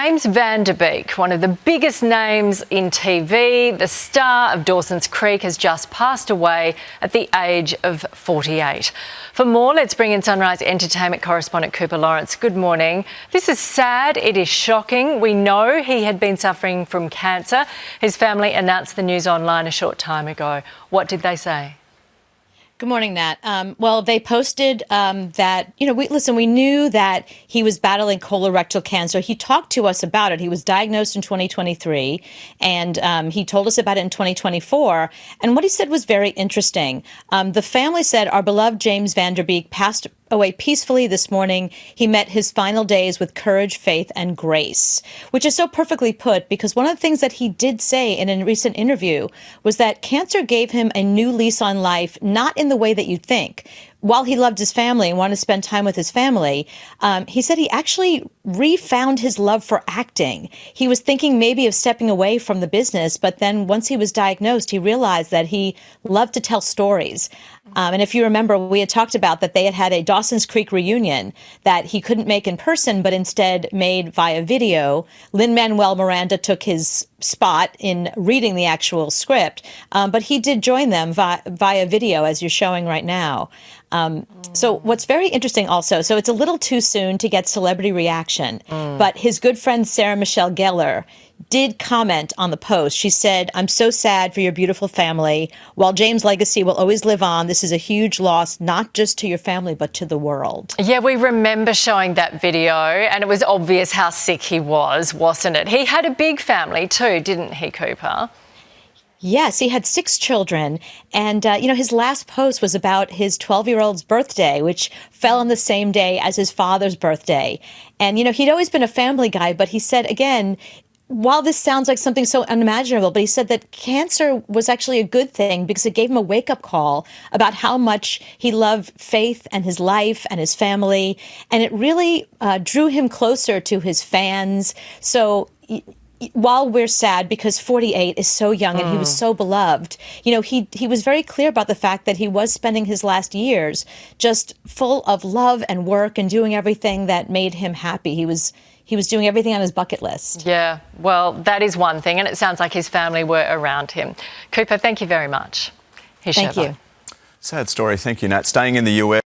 James Van Der Beek, one of the biggest names in TV, the star of Dawson's Creek, has just passed away at the age of 48. For more, let's bring in Sunrise Entertainment correspondent Cooper Lawrence. Good morning. This is sad. It is shocking. We know he had been suffering from cancer. His family announced the news online a short time ago. What did they say? Good morning, Nat. Well, they posted that, we knew that he was battling colorectal cancer. He talked to us about it. He was diagnosed in 2023, and he told us about it in 2024. And what he said was very interesting. The family said, our beloved James Van Der Beek passed away peacefully this morning. He met his final days with courage, faith, and grace, which is so perfectly put, because one of the things that he did say in a recent interview was that cancer gave him a new lease on life, not in the way that you think. While he loved his family and wanted to spend time with his family, he said he actually refound his love for acting. He was thinking maybe of stepping away from the business, but then once he was diagnosed, he realized that he loved to tell stories. And if you remember, we had talked about that they had had a Dawson's Creek reunion that he couldn't make in person, but instead made via video. Lin-Manuel Miranda took his spot in reading the actual script, but he did join them via video, as you're showing right now. So what's very interesting also, so it's a little too soon to get celebrity reaction, but his good friend Sarah Michelle Gellar did comment on the post. She said, "I'm so sad for your beautiful family. While James' legacy will always live on, this is a huge loss, not just to your family, but to the world." Yeah, we remember showing that video, and it was obvious how sick he was, wasn't it? He had a big family too, didn't he, Cooper? Yes, he had 6 children, and, his last post was about his 12-year-old's birthday, which fell on the same day as his father's birthday. And, he'd always been a family guy, but he said, again, while this sounds like something so unimaginable, but he said that cancer was actually a good thing because it gave him a wake-up call about how much he loved faith and his life and his family, and it really drew him closer to his fans. So while we're sad because 48 is so young and he was so beloved, he was very clear about the fact that he was spending his last years just full of love and work and doing everything that made him happy. He was doing everything on his bucket list. Yeah, well, that is one thing, and it sounds like his family were around him. Cooper, thank you very much. Thank you. Sad story. Thank you, Nat. Staying in the US.